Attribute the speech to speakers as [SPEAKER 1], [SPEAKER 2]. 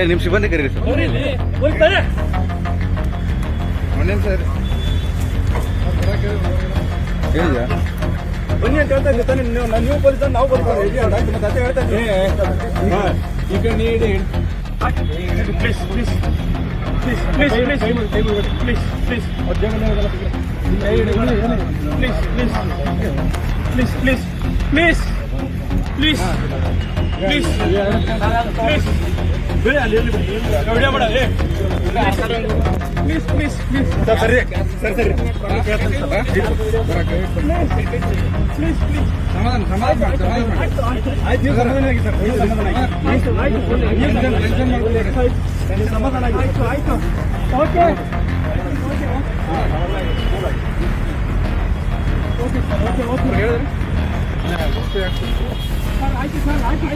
[SPEAKER 1] ನಿಮ್ಮ ಸಿಬ್ಬಂದಿ ಕರೀರಿ ಸರ್. ಸರ್ ಹೇಳಿದ್ಯಾ
[SPEAKER 2] ಬನ್ನಿ ಅಂತ ಹೇಳ್ತಾ ಇದ್ದೆ ತಾನೆ. ನೀವು ಪೊಲೀಸ್ ನಾವು ಮತ್ತೆ ಹೇಳ್ತಾ ಇದ್ದೀನಿ. ಈಗ ನೀಡಿ please please please please please please please please please please please please please ಬೇಡ ಅಲ್ಲಿ ವಿಡಿಯೋ ಮಾಡ. ಪ್ಲೀಸ್ ಪ್ಲೀಸ್ ಪ್ಲೀಸ್ ಸರಿ ಸರಿ ಸರಿ ಪ್ಲೀಸ್ ಪ್ಲೀಸ್ ಸಮಾಧಾನ ಆಯ್ತು. ನೀವು ಸಮಾಧಾನ ಆಗಿ ಸರ್, ಸಮಾಧಾನ ಆಗಿ ಆಯ್ತು ಆಯ್ತು. ಓಕೆ ಓಕೆ ಓಕೆ ಓಕೆ ಹೇಳಿದ್ರಿ ಸರ್. ಆಯ್ತು ಸರ್ ಆಯ್ತು.